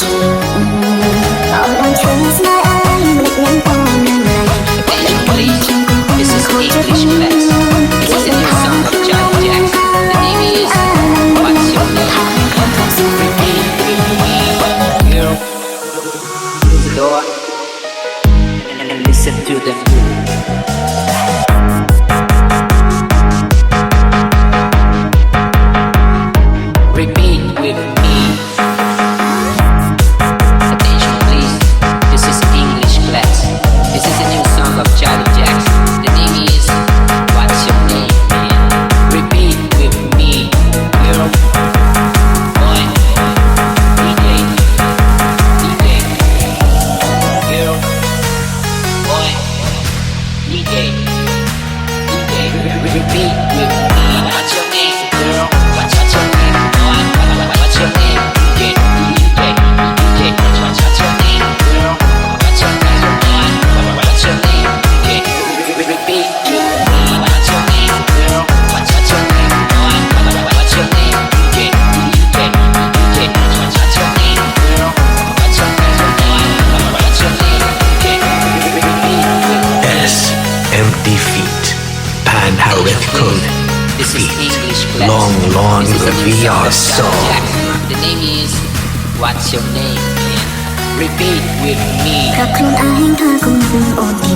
Hãy subscribe cho kênh Ghiền Mì Gõ để không bỏ lỡ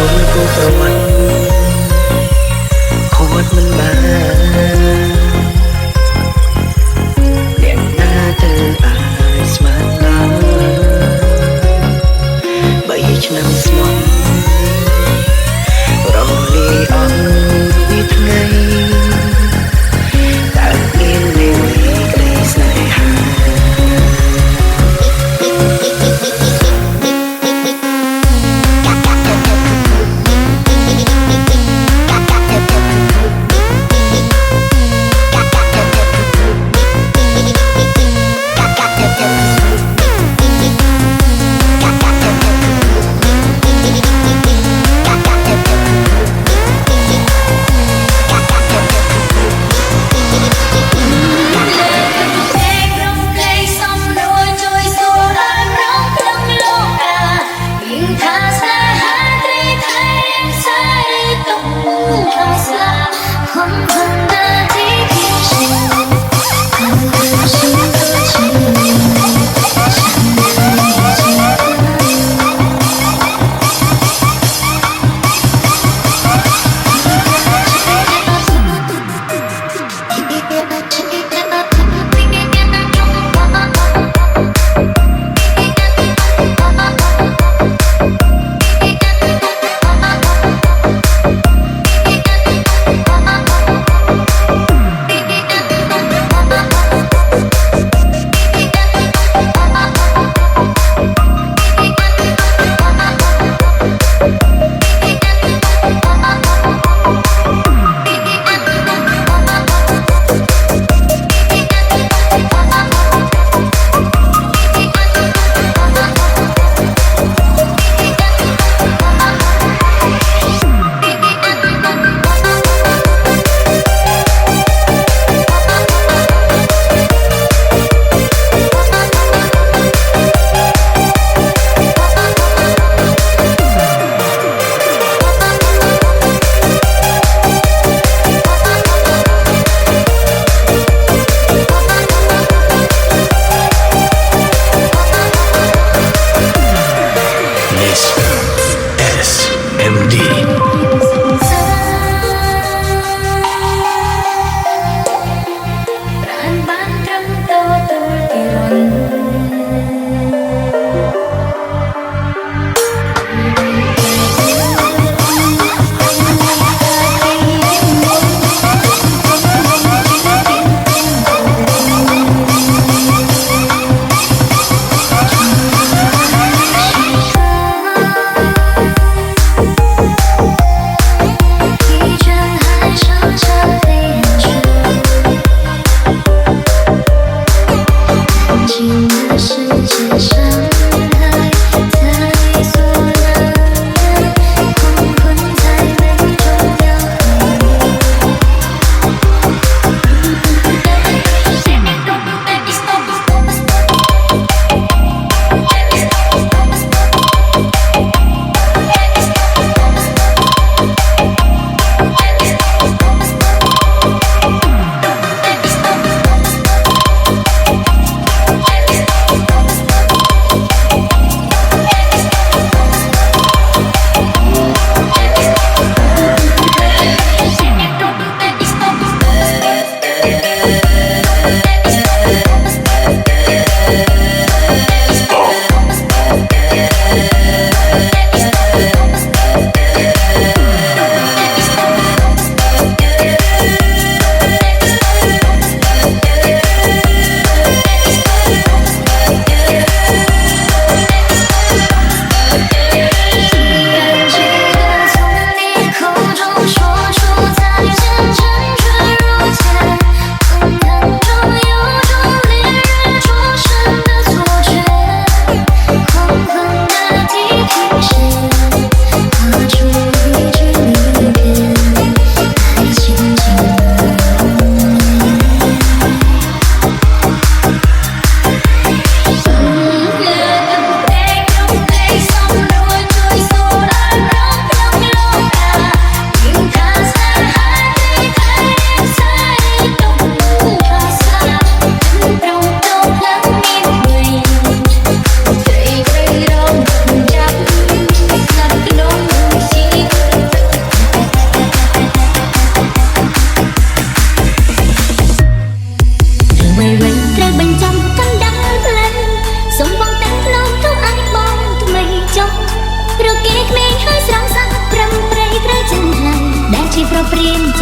ចូលគូប្រវត្តិខួតមិនបានអ្នកណាទៅអាចស្មានឡើង3ឆ្នាំស្មោះរលាយអស់ពីថ្ងៃតើមានមេក្តីស្នេហា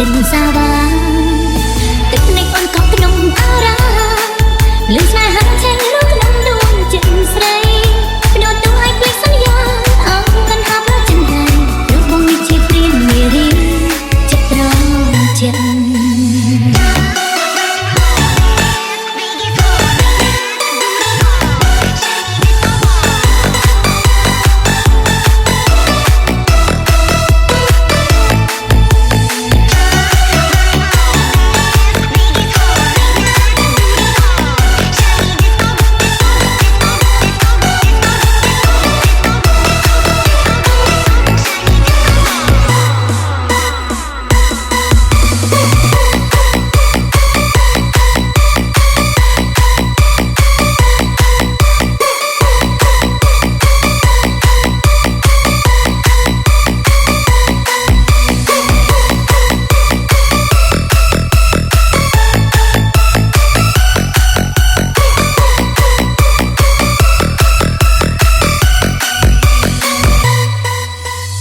ចិនសាវាទឹកភ្នែកអូនក៏ក្នុងអារ៉ាលឺស្នេហាឆេះរកក្នុងដួងចិត្តស្រីបដូរទូឲ្យពីសន្យាអងកាន់ហាប់ចិនហើយរូបបងនេះជាព្រាននារីចិត្តត្រង់ចិត្ត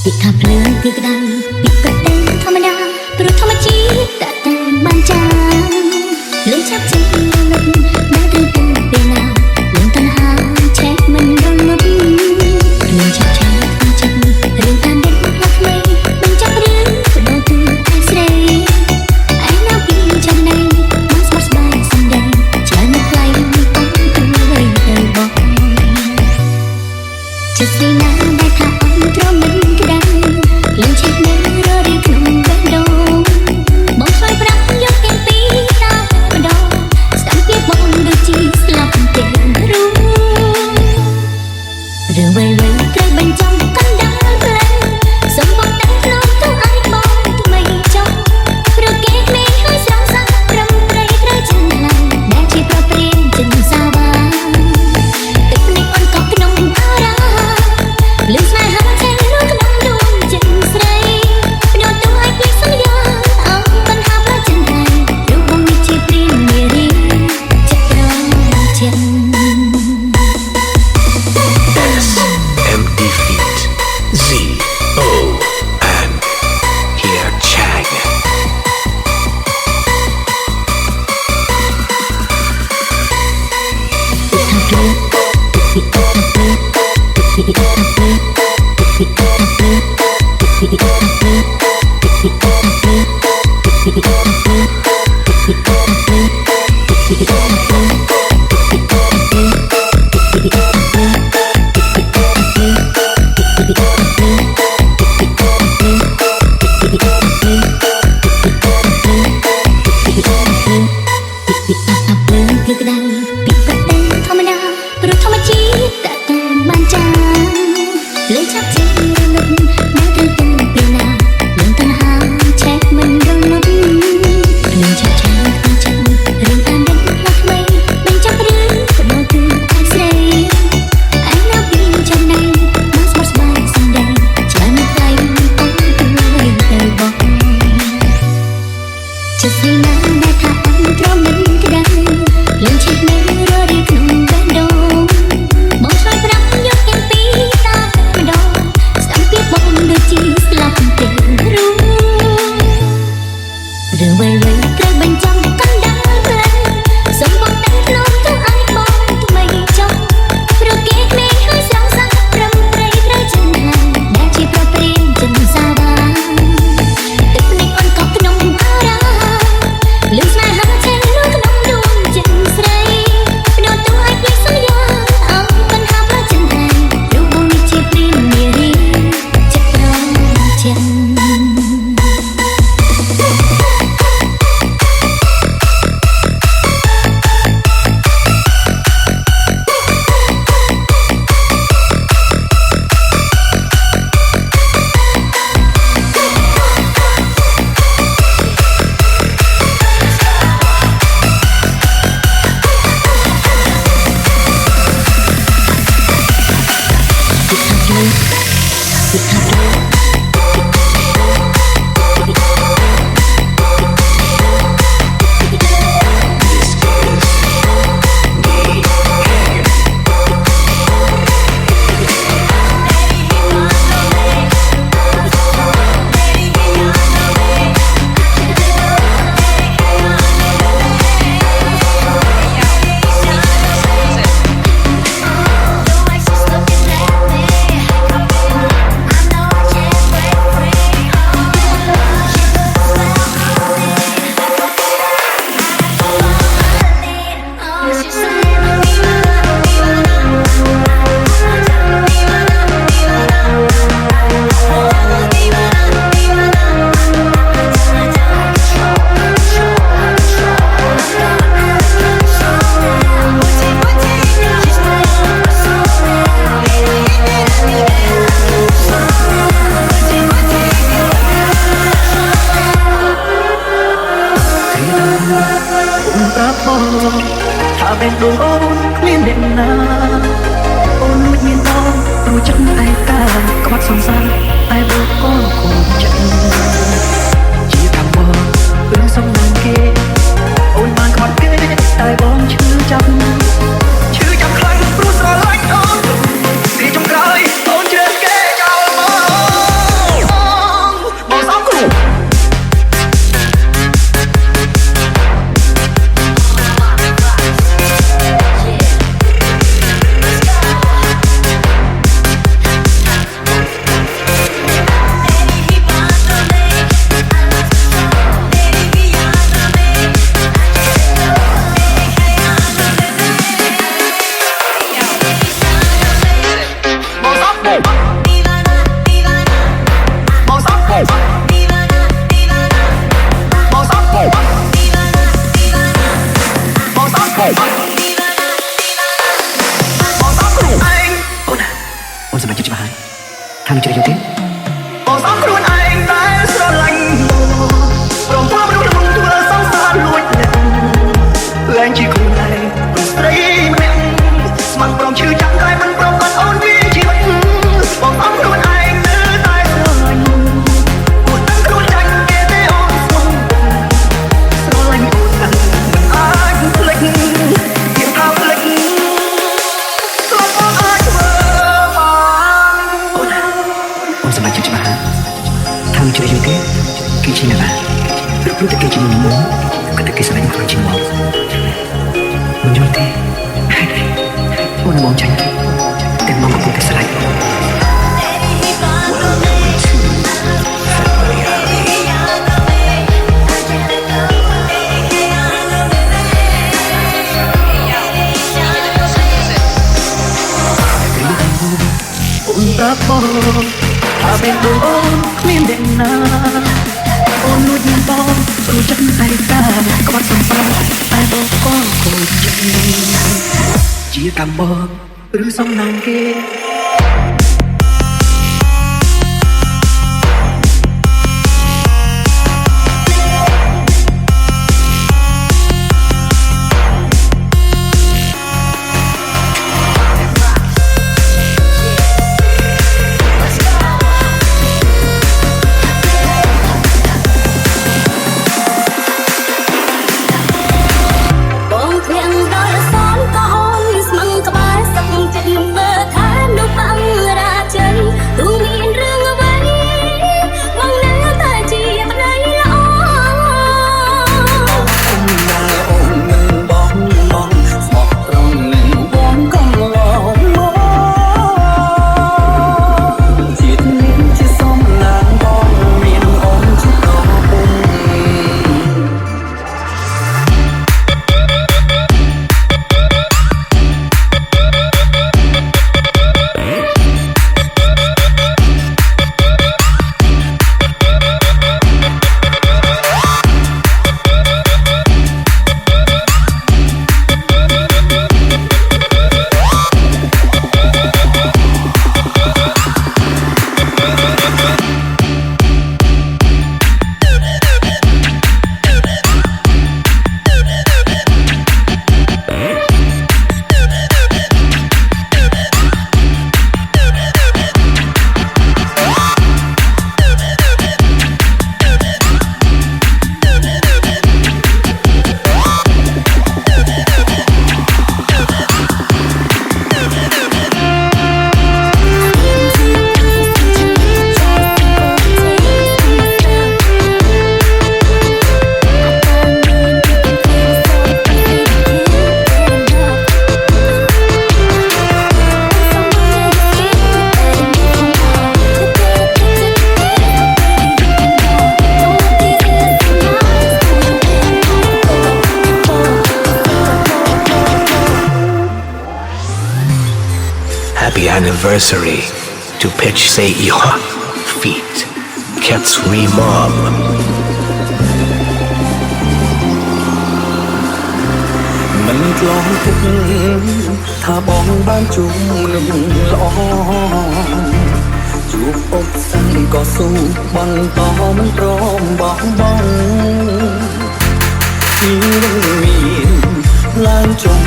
ពីខាងភ្លើងទីក្តៅពីកតែធម្មតាព្រោះធម្មជាតិតែបានចាលឿនឆាប់ចេញលុបដែលត្រូវទៅពេលណាលឿនតណ្ហាឆេះមិនរលត់លឿនឆាប់ឆាប់ក្នុងចិត្តរឿងតាមដេកផ្លាស់ថ្មីបញ្ចប់រឿងបដូរទៅឯស្រីឯណាពីចាំណៃមកស្បស្បាយសំដែងច្រើនមកថ្លៃមិនអត់ទៅវិញទៅបោះចិត្តស្រីណាដែលថាអន់ទ្រាំមិនក្តៅលឿនឆេះនៅររីក្នុងបេះដូងបងឆ្លើយប្រាប់យកទាំងពីរតាម្ដងស្ដាំពីបងដូចជាស្លាប់ទេรู้រឿងវៃវៃត្រូវបញ្ចប់កណ្ដាលផ្លូវសូមបងដាក់ខ្លួនទៅឲ្យបងថ្មីចុះព្រោះគេក្មេងហើយស្រងសាក់ប្រំប្រៃត្រូវចិនថ្លៃដែលជាប្រព្រានចិនសាវាទឹកភ្នែកអូនក៏ក្នុងអារ៉ាលឺស្នេហាឆេះរកក្នុងដួងចិត្តស្រីបដូរទូឲ្យពីសន្យាអងបញ្ហាផ្លូវចិនហើយរូបបងនេះជាព្រាននារីចិត្តត្រង់ចិត្ត empty feet. Z O N. Here Chang. Just say now that I'm drumming today. Lên chiếc nến rơi đi cùng bên đầu. Bóng xoay rắm nhớ em tí ta bên đầu. Sẵn biết bóng đôi chi là không thể ru. Rồi quay quay cây bên trong cánh đá lên. Sống bóng đánh lối cho ai bóng tụi mày trong. Rồi kết mê hơi sáng sáng râm rây rơi chân hàng. Đã chỉ pro prên chân xa ba. Tức này on có cái nông á ra. បងសំខ្លួនឯងតែស្រឡាញ់ព្រមធ្វើមនុស្សល្ងធ្វើសង្សារលួចលាក់លែងជាខ្លួនឯងស្រីម្នាក់ស្មានព្រមឈឺចាប់តែមិនព្រមបាត់អូនវាជីវិតបងសំខ្លួនឯងនៅតែស្រឡាញ់អូនដឹងខ្លួនចាញ់គេទេអូនស្មោះស្រឡាញ់អូនតែមិនអាចភ្លេចពីថាភ្លេចអូនសម្រាប់ជាច្បាស់ថាមិនជឿយូរគេគេជាអ្នកណាព្រោះតែគេជាមនុស្សក៏តែគេស្រឡាញ់ខ្លួនជាមកមិនយល់ទេហើយអូនមកចាញ់គេតែមកកំពុងតែស្រឡាញ់អូនប្រាប់បងថាពេលអូនគ្មានអ្នកណាអូនលួចនឹងបងព្រោះចិត្តតែកាក្បត់សំសាតែបងក៏គោចិត្តជាកម្មបងឬសំណាងគេ បងភ្លៀងដោយអសនក៏អូនស្មឹងក្បែរសឹកចិត្តមើលថានោះបាំងរាជ័យទូមានរឿងអ្វីបងនៅតែជាប្តីល្អ អូននឹងបងស្មោះត្រង់នឹងបងកុំឡងមកជាតិនេះជាសំណាងបងមានអូនជាតពុំ Happy anniversary to pitch say ihot feet cats remom មិនឆ្លងទឹកថាបងបានជួបនឹងល្អជួបអបសាំងក៏ស៊ូបន្តមិនព្រមបោះបង់មានឡើងជុំ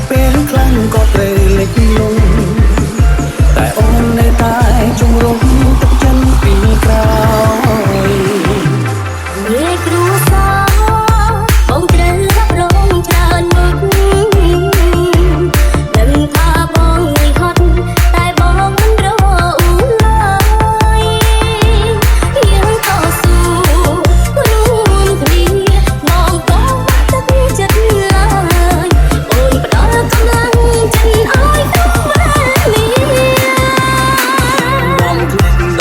ពេលខ្លាំងក៏ត្រូវលិចលង់តែអូននៅតែជំរុំទឹកចិត្តពីក្រោយ ងាយគ្រួសារបងត្រូវរ៉ាប់រងច្រើនមុខដឹងថាបងងឿយហត់តែបងមិនរអ៊ូឡើយយើងតស៊ូរួមគ្នាបងក៏ទឹកចិត្តឡើយអូនផ្ដល់កម្លាំងចិត្តឲ្យក្នុងវេលា បង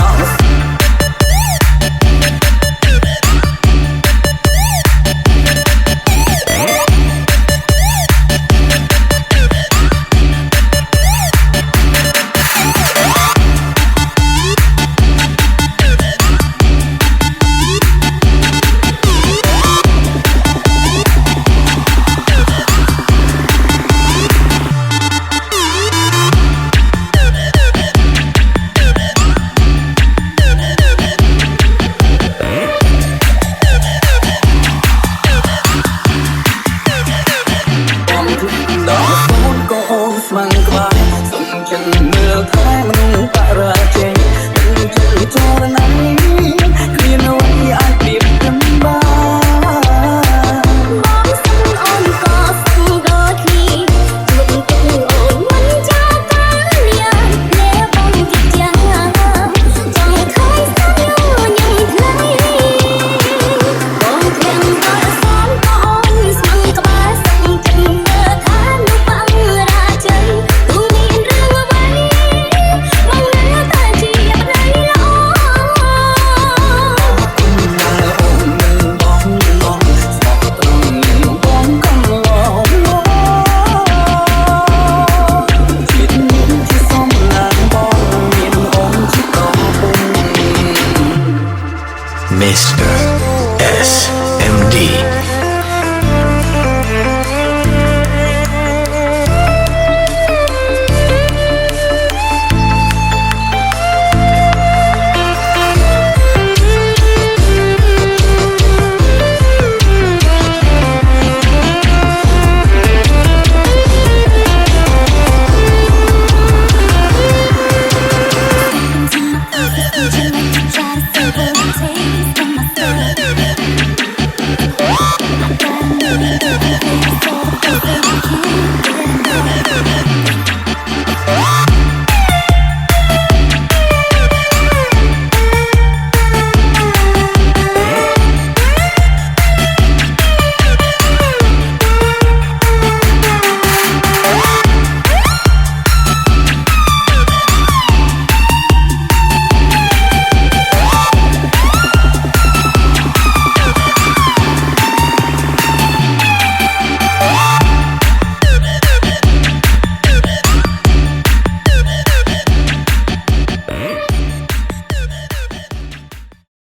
Mr. SMD. Try to save a taste in my throat.